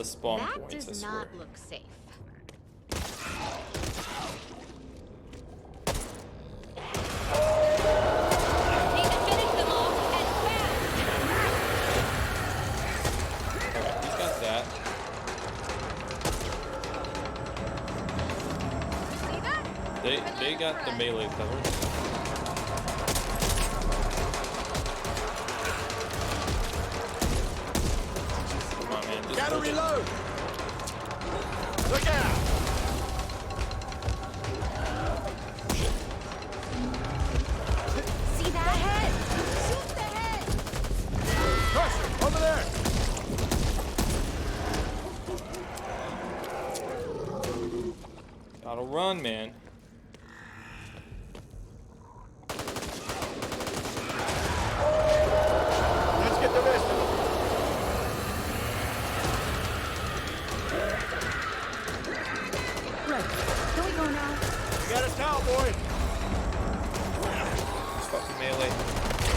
the spawn That points, I does swear. not look safe. Need to finish them off and fast. Alright, he's got that. See that? They got the melee covered. Come on, man. Just Gotta push it. reload! Look out! Shit. See that? The head! Shoot the head! Crusher, over there! Gotta run, man. Let's get the rest of them. Right. Can we go now? You got us now, boy. It's fucking melee.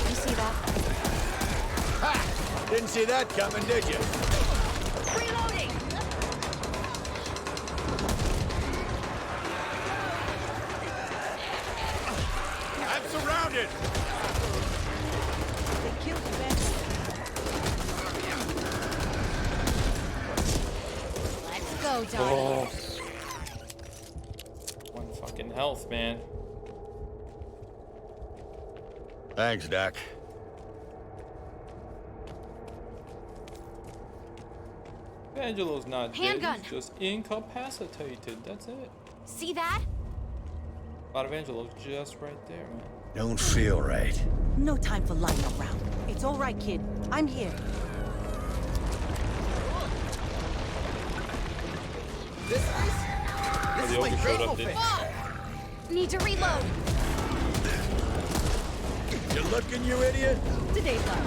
You see that? Ha! Didn't see that coming, did you? Reloading! I'm surrounded! They killed the best. Let's go, darling. Oh. One fucking health, man. Thanks, Doc. Angelo's not dead. Handgun. He's just incapacitated. That's it. See that? But Angelo's just right there, man. Don't feel right. No time for lying around. It's all right, kid. I'm here. This Oh, the ogre showed up, didn't he? Need to reload. You looking, you idiot? Today's love.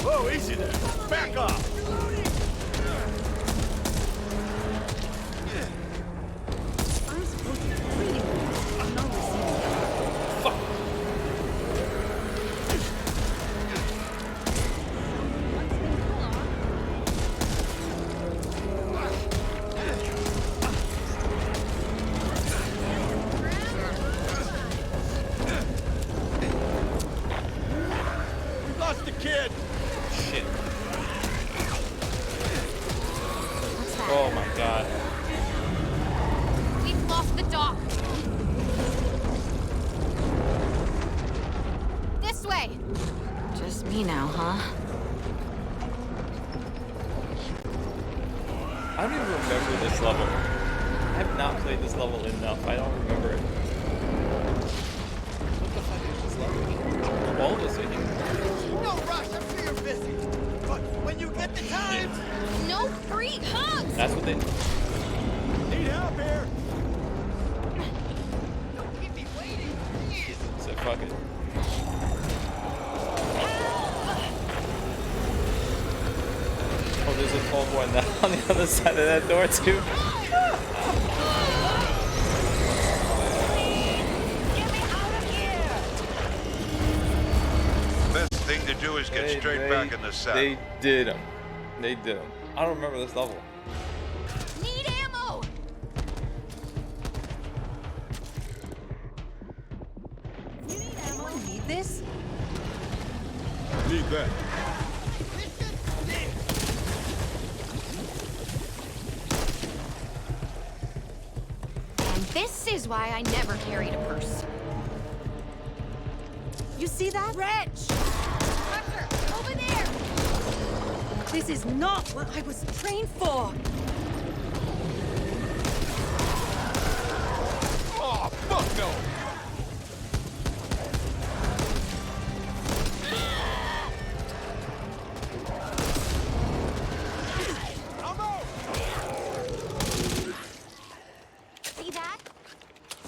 Whoa, easy there. Back off. I'm supposed to be reading this. I'm not receiving. Fuck. We lost the kid. Shit. What's that? Oh my god. We've lost the dock. This way. Just me now, huh? I don't even remember this level. I have not played this level enough. I don't remember it. What the fuck is this level? All of us are here. No rush, I'm sure you're busy. But when you get the time, No free hugs. That's what they. need help here. So fuck it. Oh, there's a tall boy on the other side of that door too. Get me out of here. Best thing to do is get straight back in the saddle. They did him. They did him. I don't remember this level. Need ammo. You need ammo? Need this? Need that. And this is why I never carried a purse. You see that? Reg! Crusher, over there! This is not what I was trained for. Oh, fuck no. See that?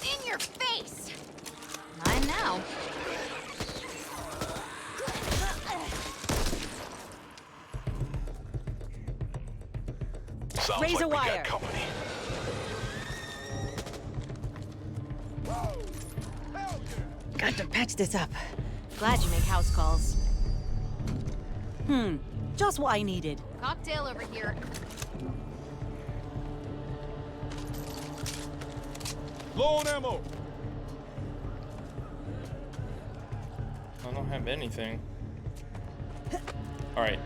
In your face! Mine now. Sounds Razor like we wire. got company. Got to patch this up. Glad you make house calls. Just what I needed. Cocktail over here. Low on ammo. I don't have anything. All right.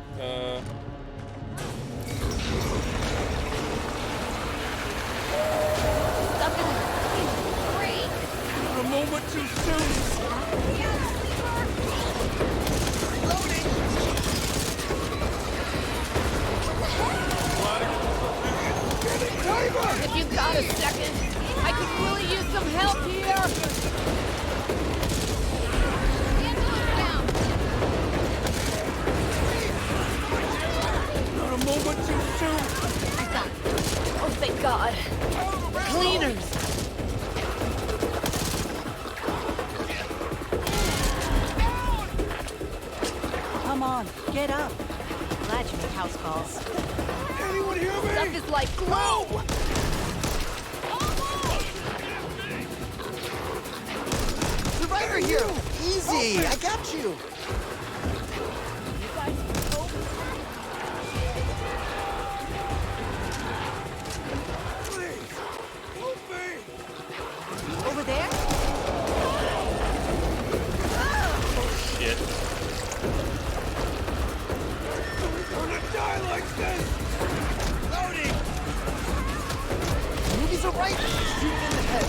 Great. A moment too soon. If you've got a second, I could really use some help here. Not a moment too soon. Oh, thank God. Cleaners. Come on, get up. Glad you made house calls. Anyone hear me? Stuff is like glue. Survivor here! Easy! I got you! Please, move me. Over there? Shit. I'm gonna die like this. Loading! Movies are right! Shoot in the head!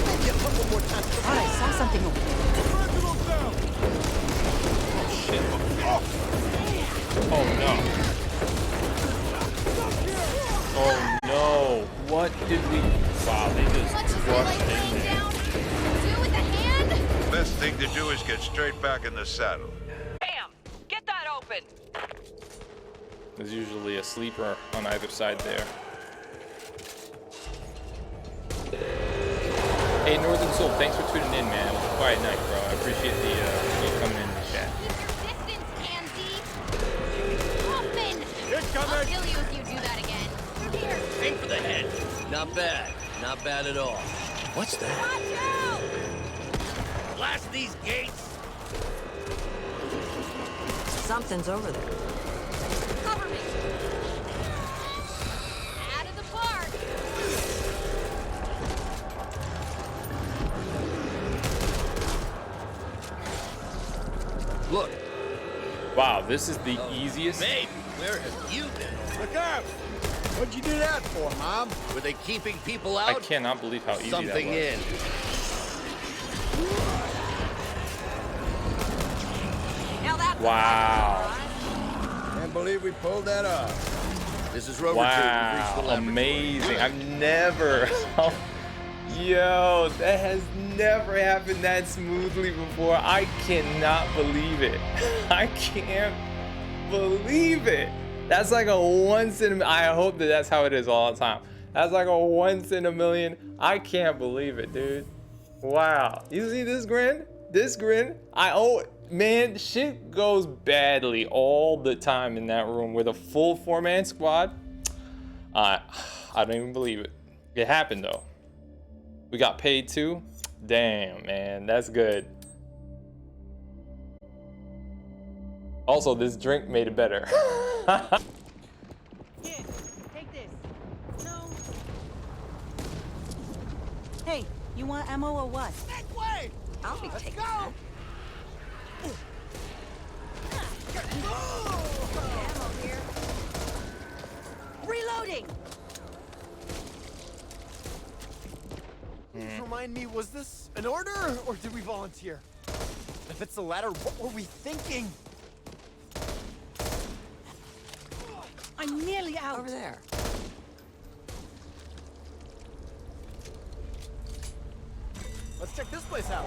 Maybe a couple more times. I saw something over there. Sentinel down. Shit. Oh no. Oh no. What did we? Wow, they just Much as I rushed like in laying there. down, do with a hand. Best thing to do is get straight back in the saddle. Bam! Get that open. There's usually a sleeper on either side there. Hey, Northern Soul, thanks for tuning in, man. It was a quiet night, bro. I appreciate the you coming in the chat. Keep your distance, Andy. Hoffman. It's I'll coming. kill you if you do that again. Through here. Aim for the head. Not bad. Not bad at all. What's that? Watch out. Blast these gates! Something's over there. Cover me. Out of the park. Look, Wow, this is the easiest. babe, where have you been? Look out. What'd you do that for, Mom? Were they keeping people out? I cannot believe how easy Something that was. in. Now that's Wow. Can't believe we pulled that off. This is Rover 2. We've reached the Wow, laboratory. amazing. I've never, yo, that has never happened that smoothly before. I cannot believe it. I can't believe it. That's like a once in a, I hope that that's how it is all the time. That's like a once in a million. I can't believe it, dude. Wow. You see this grin? This grin? Man, shit goes badly all the time in that room with a full 4-man squad. I don't even believe it. It happened though. We got paid too. Damn, man, that's good. Also, this drink made it better. Here, take this. No. Hey, you want ammo or what? That way. I'll be Let's taking go. that. Reloading! Just remind me, was this an order or did we volunteer? If it's the latter, what were we thinking? I'm nearly out. Over there. Let's check this place out.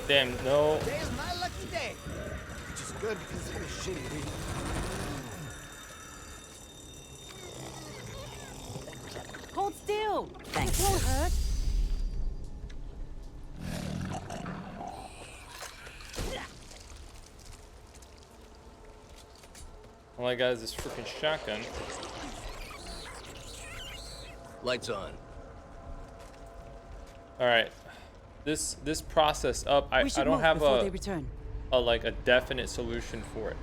Damn, no. Today is my lucky day. Which is good because it's been a shitty week. Hold still. Thanks. It won't hurt. All I got is this freaking shotgun. Lights on. All right, this process up. I We should don't move have before a. they return. like a definite solution for it.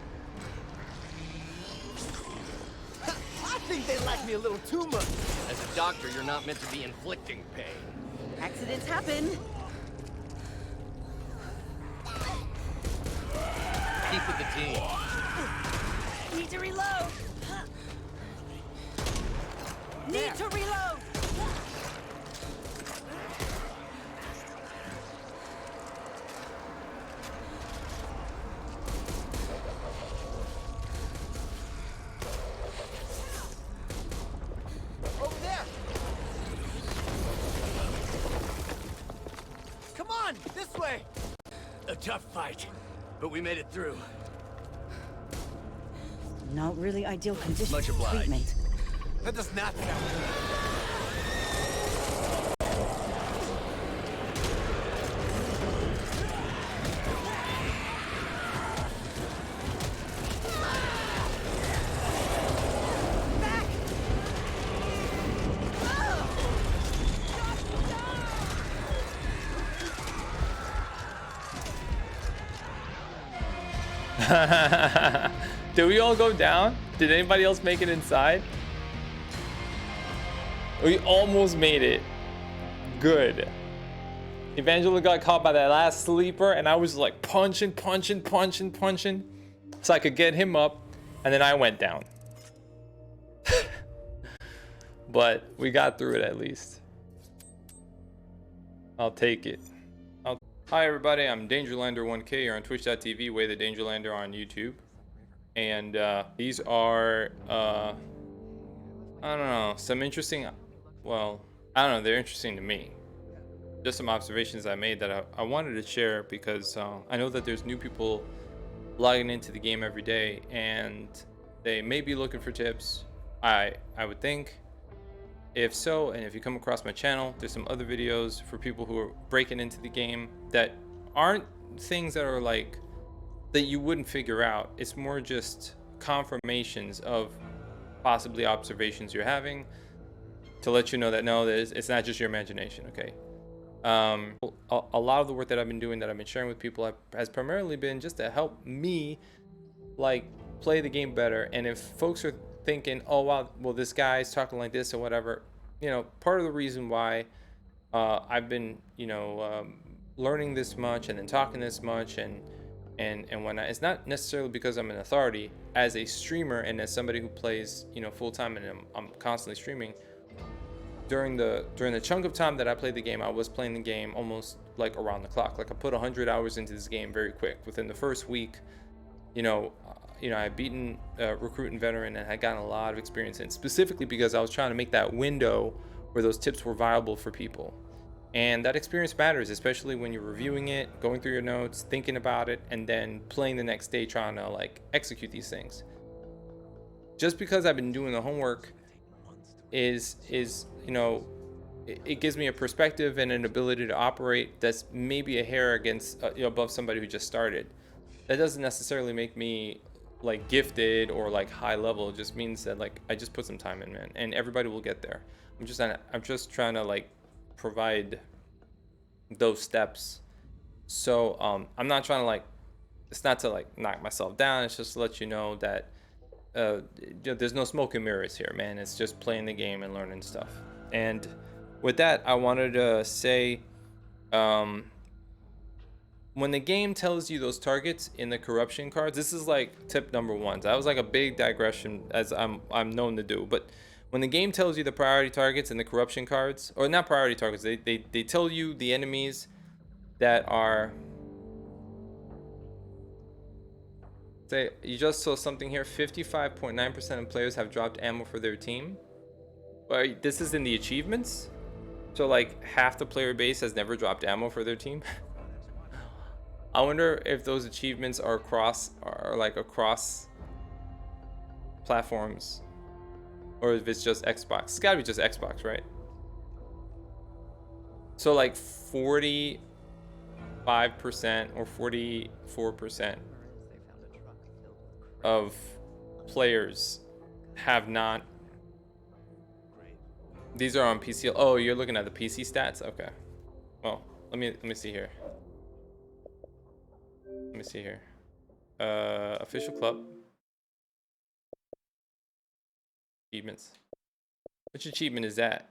I think they like me a little too much. As a doctor, you're not meant to be inflicting pain. Accidents happen. Keep with the team. Need to reload. Need to reload. Over there. Come on, this way. A tough fight, but we made it through. Not really ideal conditions Much for obliged. treatment. That does not sound good. Did we all go down? Did anybody else make it inside? We almost made it. Good. Evangelo got caught by that last sleeper, and I was like punching so I could get him up, and then I went down. But we got through it at least. I'll take it. Hi everybody, I'm Dangerlander1K. You're on Twitch.tv, Way the Dangerlander on YouTube. And these are, I don't know, some interesting, well, I don't know, they're interesting to me. Just some observations I made that I wanted to share because I know that there's new people logging into the game every day and they may be looking for tips. I would think. If so, and if you come across my channel, there's some other videos for people who are breaking into the game that aren't things that are like that you wouldn't figure out. It's more just confirmations of possibly observations you're having to let you know that no, it's not just your imagination. Okay. A lot of the work that I've been doing, that I've been sharing with people, has primarily been just to help me like play the game better. And if folks are thinking, oh wow, well this guy's talking like this or whatever, you know, part of the reason why I've been, you know, learning this much and then talking this much and when it's not necessarily because I'm an authority as a streamer and as somebody who plays, you know, full time, and I'm constantly streaming. During the chunk of time that I played the game, I was playing the game almost like around the clock. Like I put 100 hours into this game very quick. Within the first week, you know, I had beaten recruit and veteran and had gotten a lot of experience in, specifically because I was trying to make that window where those tips were viable for people. And that experience matters, especially when you're reviewing it, going through your notes, thinking about it, and then playing the next day trying to like execute these things. Just because I've been doing the homework is you know, it gives me a perspective and an ability to operate that's maybe a hair against you know, above somebody who just started. That doesn't necessarily make me like gifted or like high level. It just means that like I just put some time in, man, and everybody will get there. I'm just trying to like provide those steps. So I'm not trying to like, it's not to like knock myself down, it's just to let you know that there's no smoke and mirrors here, man. It's just playing the game and learning stuff. And with that, I wanted to say, when the game tells you those targets in the corruption cards, this is like tip number one. That was like a big digression, as I'm known to do. But when the game tells you the priority targets in the corruption cards, or not priority targets, they tell you the enemies that are, say, you just saw something here, 55.9% of players have dropped ammo for their team. But this is in the achievements, so like half the player base has never dropped ammo for their team. I wonder if those achievements are across platforms, or if it's just Xbox. It's gotta be just Xbox, right? So like 45% or 44% of players have not. These are on PC. Oh, you're looking at the PC stats? Okay. Well, let me see here. Let me see here. Official club. Achievements. Which achievement is that?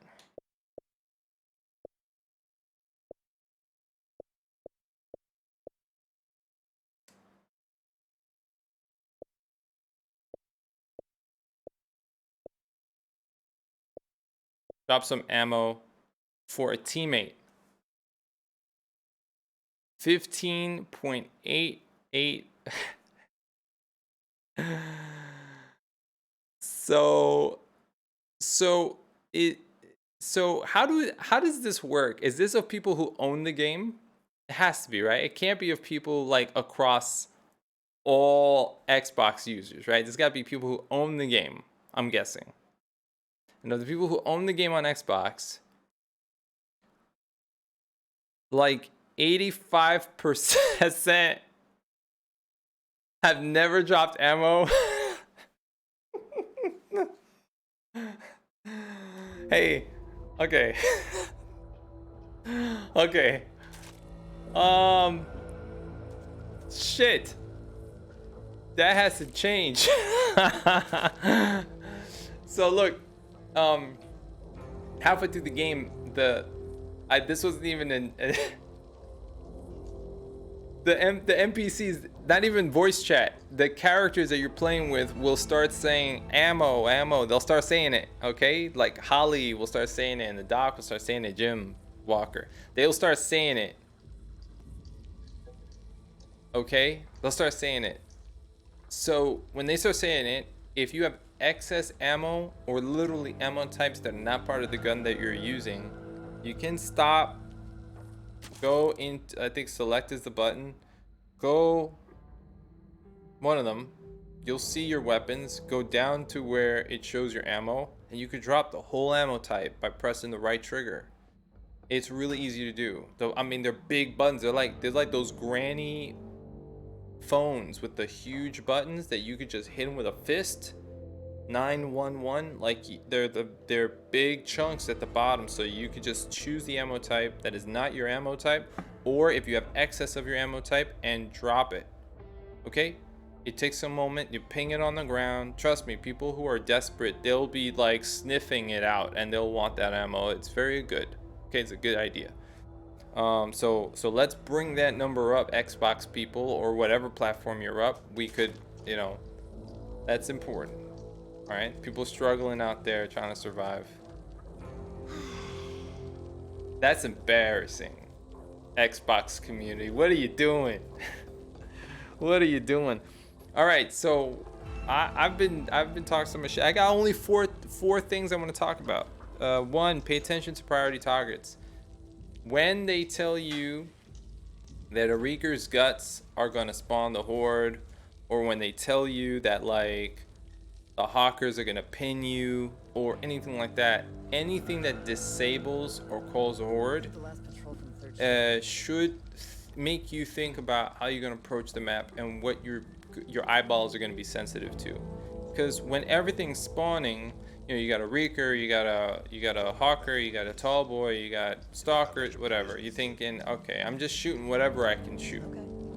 Drop some ammo for a teammate. 15.88. So how does this work? Is this of people who own the game? It has to be, right? It can't be of people like across all Xbox users, right? There's got to be people who own the game, I'm guessing. And of the people who own the game on Xbox, like 85% have never dropped ammo. Hey, okay. Okay. Shit. That has to change. So look, halfway through the game, this wasn't even the NPCs, not even voice chat. The characters that you're playing with will start saying ammo, ammo. They'll start saying it, okay? Like Holly will start saying it, and the doc will start saying it. Jim Walker, they'll start saying it. Okay, they'll start saying it. So when they start saying it, if you have excess ammo or literally ammo types that are not part of the gun that you're using, you can stop, go into, I think select is the button, go one of them, you'll see your weapons, go down to where it shows your ammo, and you could drop the whole ammo type by pressing the right trigger. It's really easy to do. Though I mean, they're big buttons. They're like those granny phones with the huge buttons that you could just hit them with a fist. 911, like they're big chunks at the bottom, so you could just choose the ammo type that is not your ammo type, or if you have excess of your ammo type, and drop it. Okay, it takes a moment, you ping it on the ground. Trust me, people who are desperate, they'll be like sniffing it out and they'll want that ammo. It's very good. Okay, it's a good idea. So let's bring that number up, Xbox people, or whatever platform you're up. We could, that's important. All right, people struggling out there trying to survive. That's embarrassing. Xbox community, what are you doing? What are you doing? All right, so I've been talking so much shit. I got only four things I want to talk about. One, pay attention to priority targets. When they tell you that a Reeker's guts are gonna spawn the horde, or when they tell you that like the hockers are gonna pin you, or anything like that, anything that disables or calls a horde should make you think about how you're gonna approach the map and what your eyeballs are gonna be sensitive to. Because when everything's spawning, you got a Reeker, you got a hawker, you got a tall boy, you got stalkers, whatever. You're thinking, okay, I'm just shooting whatever I can shoot,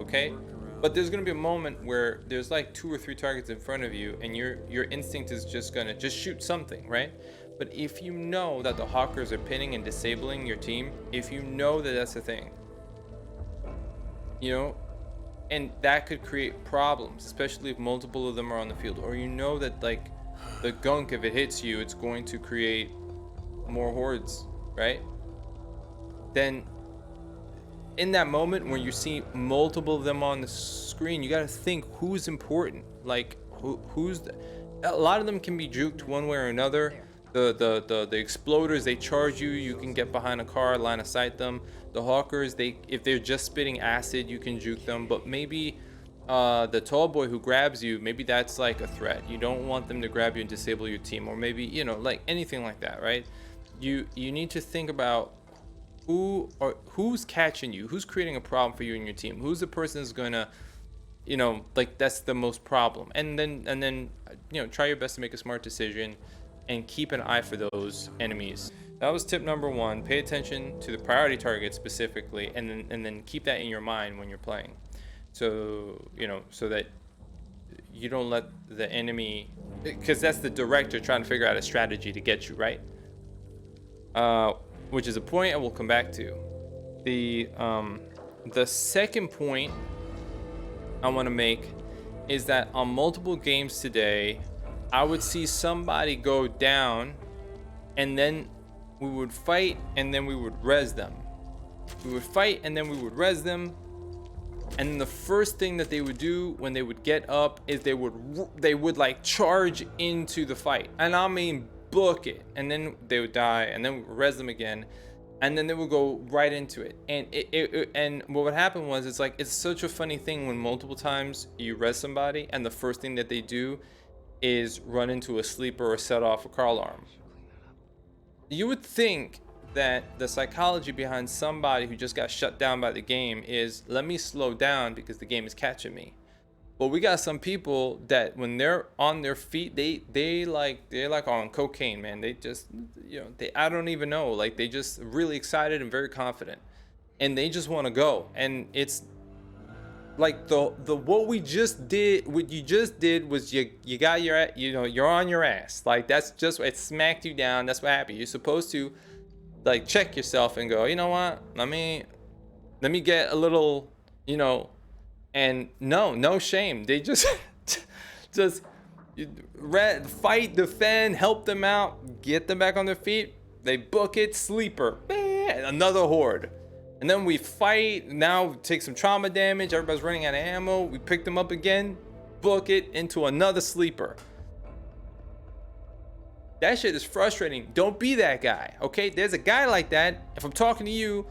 okay? But there's gonna be a moment where there's like 2 or 3 targets in front of you, and your instinct is just gonna shoot something, right? But if you know that the hawkers are pinning and disabling your team, if you know that that's a thing, and that could create problems, especially if multiple of them are on the field, or that like the gunk, if it hits you, it's going to create more hordes, right? Then in that moment when you see multiple of them on the screen, you got to think who's important. Like a lot of them can be juked one way or another. The exploders, they charge you, you can get behind a car, line of sight them. The hawkers, if they're just spitting acid, you can juke them. But maybe the tall boy who grabs you, maybe that's like a threat. You don't want them to grab you and disable your team, or maybe like anything like that, right? You need to think about who's catching you, who's creating a problem for you and your team, who's the person who's gonna like that's the most problem, and then try your best to make a smart decision and keep an eye for those enemies. That was tip number 1. Pay attention to the priority target specifically, and then keep that in your mind when you're playing. so you know, so that you don't let the enemy, because that's the director trying to figure out a strategy to get you, right? Which is a point I will come back to. The second point I want to make is that on multiple games today, I would see somebody go down, and then we would fight, and then we would res them. We would fight, and then we would res them. And then the first thing that they would do when they would get up is they would like charge into the fight, and I mean book it, and then they would die, and then we would res them again, and then they would go right into it. And and what would happen was, it's like, it's such a funny thing when multiple times you res somebody and the first thing that they do is run into a sleeper or set off a car alarm. You would think that the psychology behind somebody who just got shut down by the game is, let me slow down because the game is catching me. But we got some people that when they're on their feet, they're like on cocaine, man. They just, you know, I don't even know, like, they just really excited and very confident, and they just want to go. And it's like what you just did was you got your, you know, you're on your ass. Like, that's just, it smacked you down. That's what happened. You're supposed to like check yourself and go, you know what, let me get a little, you know. And no shame, they just fight, defend, help them out, get them back on their feet. They book it, sleeper, another horde. And then we fight, now take some trauma damage, everybody's running out of ammo, we pick them up again, book it into another sleeper. That shit is frustrating. Don't be that guy, okay? There's a guy like that. If I'm talking to you,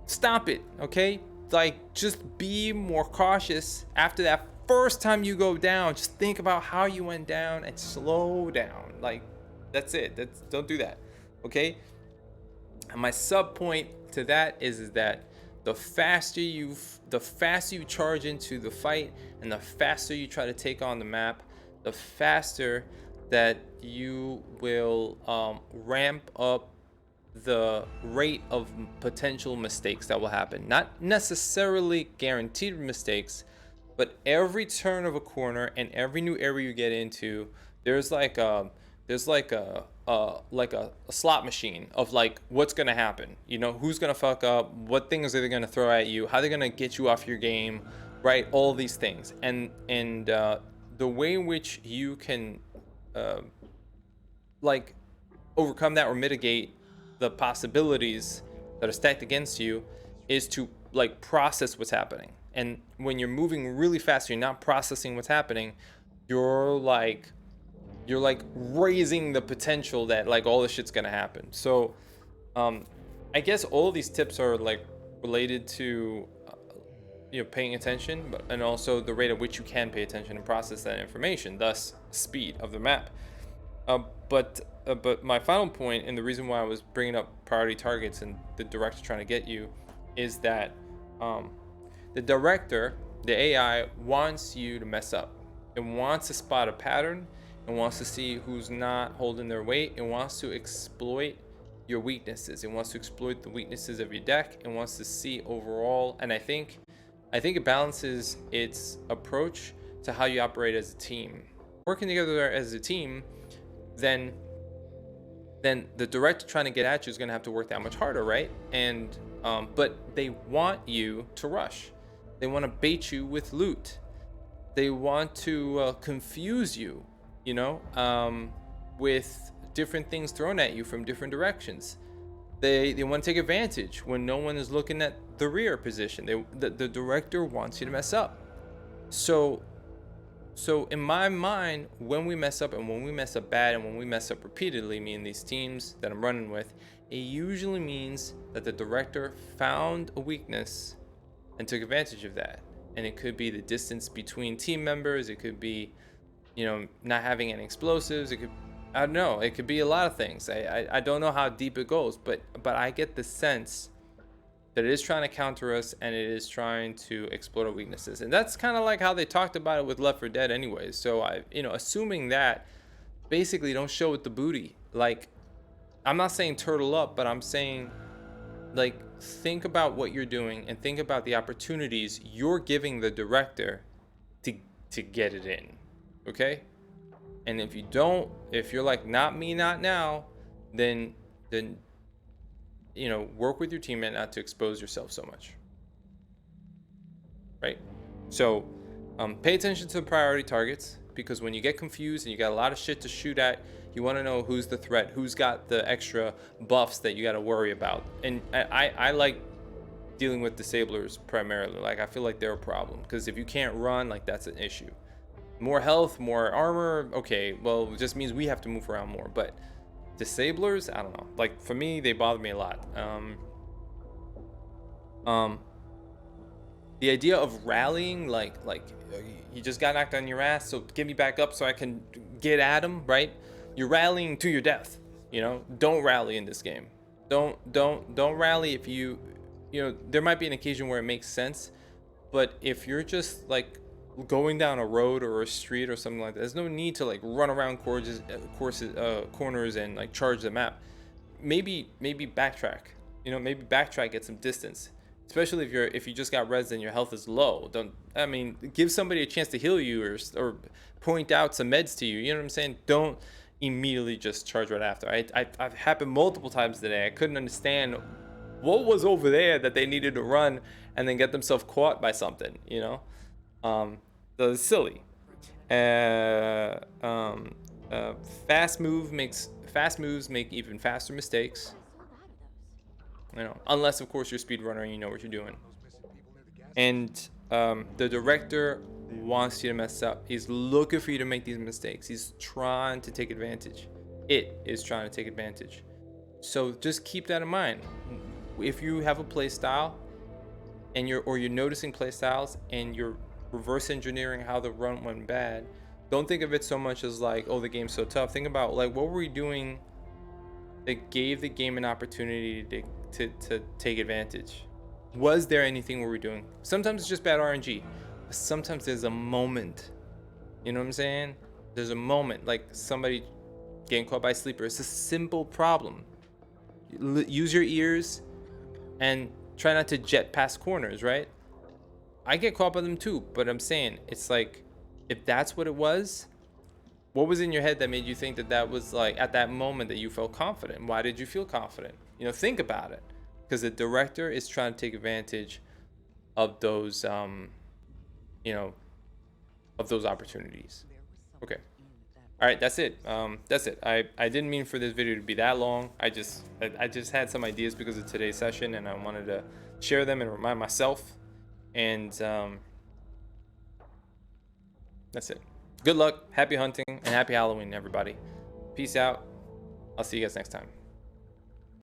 stop it, okay? Like, just be more cautious after that first time you go down. Just think about how you went down and slow down. Like, that's it. Don't do that, okay? And my sub point to that is that the faster you charge into the fight, and the faster you try to take on the map, the faster that you will ramp up the rate of potential mistakes that will happen. Not necessarily guaranteed mistakes, but every turn of a corner and every new area you get into, there's like a slot machine of like what's gonna happen. You know, who's gonna fuck up, what things are they gonna throw at you, how they're gonna get you off your game, right? All these things, and the way in which you can like overcome that or mitigate the possibilities that are stacked against you is to like process what's happening. And when you're moving really fast, you're not processing what's happening, you're like raising the potential that like all this shit's gonna happen. So I guess all of these tips are like related to you know, paying attention, and also the rate at which you can pay attention and process that information, thus speed of the map. But my final point, and the reason why I was bringing up priority targets and the director trying to get you, is that the director, the AI, wants you to mess up. It wants to spot a pattern. It wants to see who's not holding their weight. It wants to exploit your weaknesses. It wants to exploit the weaknesses of your deck. It wants to see overall. And I think it balances its approach to how you operate as a team. Working together as a team, then the director trying to get at you is going to have to work that much harder, right? And but they want you to rush. They want to bait you with loot. They want to confuse you, you know, with different things thrown at you from different directions. They want to take advantage when no one is looking at the rear position. The director wants you to mess up. So in my mind, when we mess up, and when we mess up bad, and when we mess up repeatedly, me and these teams that I'm running with, it usually means that the director found a weakness and took advantage of that. And it could be the distance between team members. It could be, you know, not having any explosives. It could, I don't know. It could be a lot of things. I don't know how deep it goes, but I get the sense that it is trying to counter us, and it is trying to exploit our weaknesses. And that's kind of like how they talked about it with Left 4 Dead anyways. So assuming that, basically don't show it the booty. Like, I'm not saying turtle up, but I'm saying like, think about what you're doing and think about the opportunities you're giving the director to get it in, okay? And if you don't, if you're like, not me, not now, then you know, work with your teammate not to expose yourself so much, right? So pay attention to the priority targets, because when you get confused and you got a lot of shit to shoot at, you want to know who's the threat, who's got the extra buffs that you got to worry about. And I like dealing with disablers primarily. Like, I feel like they're a problem, because if you can't run, like, that's an issue. More health, more armor, okay, well, it just means we have to move around more. But disablers, I don't know, like, for me, they bother me a lot. The idea of rallying, like you just got knocked on your ass, so get me back up so I can get at him, right? You're rallying to your death, you know? Don't rally in this game. Don't rally. If you know, there might be an occasion where it makes sense, but if you're just like going down a road or a street or something like that, there's no need to like run around corners and like charge the map. Maybe backtrack, you know, maybe backtrack, get some distance, especially if you just got res and your health is low. Give somebody a chance to heal you, or point out some meds to you, you know what I'm saying? Don't immediately just charge right after. I've happened multiple times today. I couldn't understand what was over there that they needed to run and then get themselves caught by something, you know? That's silly. Fast moves make even faster mistakes. You know, unless of course you're a speedrunner and you know what you're doing. And the director wants you to mess up. He's looking for you to make these mistakes. He's trying to take advantage. It is trying to take advantage. So just keep that in mind. If you have a play style and you're noticing play styles and you're reverse engineering how the run went bad, don't think of it so much as like, oh, the game's so tough. Think about like, what were we doing that gave the game an opportunity to take advantage? Was there anything we were doing? Sometimes it's just bad RNG, but sometimes there's a moment, you know what I'm saying? There's a moment, like somebody getting caught by a sleeper. It's a simple problem. Use your ears and try not to jet past corners, right? I get caught by them too, but I'm saying, it's like, if that's what it was, what was in your head that made you think that that was like, at that moment that you felt confident? Why did you feel confident? You know, think about it. Because the director is trying to take advantage of those, you know, of those opportunities. Okay. All right, that's it. That's it. I didn't mean for this video to be that long. I just had some ideas because of today's session, and I wanted to share them and remind myself. And that's it. Good luck, happy hunting, and happy Halloween, everybody. Peace out. I'll see you guys next time.